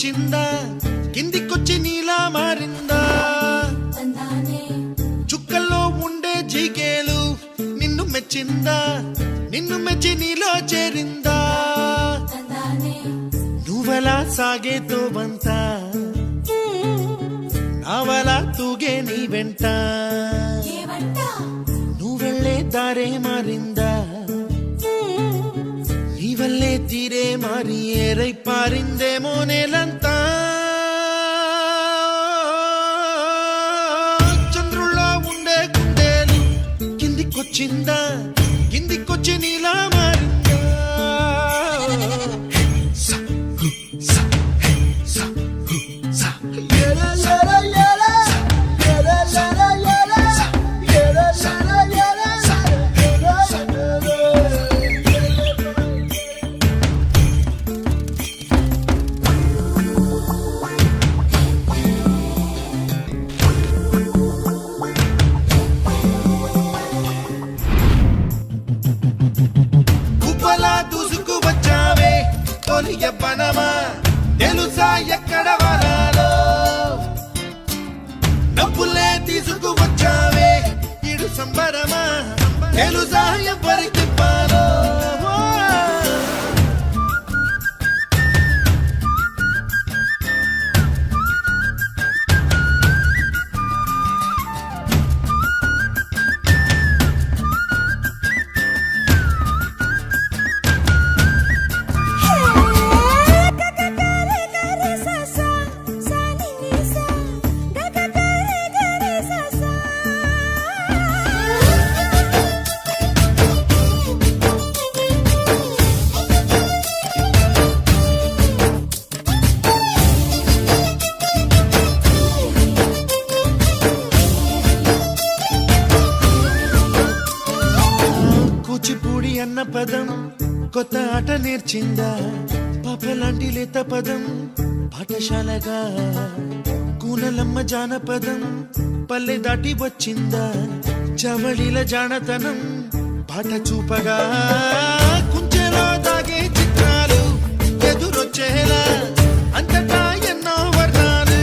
కిందికొచ్చిందా కిందికొచ్చి నీలా మారిందా చుక్కల్లో ఉండే జీకేలు నిన్ను మెచ్చిందా నిన్ను మెచ్చి నీలో చేరిందా నువ్వెలా సాగేతో వంత నావలా తూగే నీ వెంట నువ్వెళ్ళే దారే మారిందా నీవల్లే తీరే మారి ఏరై పారిందేమో నేలంతా చంద్రుల్లో ఉండే గుండెలు కిందికొచ్చిందా కిందికొచ్చి నీలా మారిందా దూసుకు వచ్చావే తొలి యవ్వనమా తెలుసా ఎక్కడ వరాలో డబ్బులే తీసుకు వచ్చావే ఇడు సంబరమా తెలుసా ఎవరికి పాలో కూచిపూడి అన్న పదం కొత్త ఆట నేర్చిందా పాపలాంటి లేత పదం పాఠశాలగా కూనలమ్మ జానపదం పల్లె దాటి వచ్చిందా చవళిల జానతనం పాట చూపగా కుంచెలో దాగే చిత్రాలు ఎదురొచ్చేలా అంతటా ఎన్నో వర్ణాలు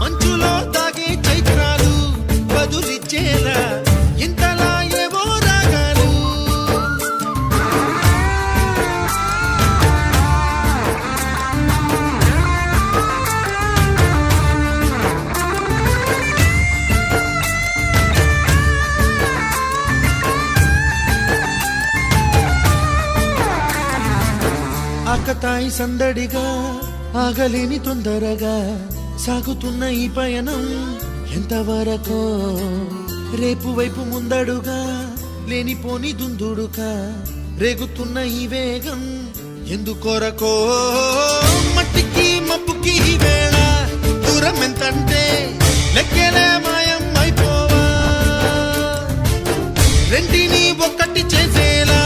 మంచులో దాగే చైత్రాలు బదులిచ్చేలా ఆకతాయి సందడిగా ఆగలేని తొందరగా సాగుతున్న ఈ పయనం ఎంతవరకో రేపు వైపు ముందడుగా లేనిపోని దుందుడుగా రేగుతున్న ఈ వేగం ఎందుకొరకో మట్టికి మబ్బుకి వేళ దూరం ఎంతంటే లెక్కలే మాయం అయిపోవా రెంటిని ఒక్కటి చేసేలా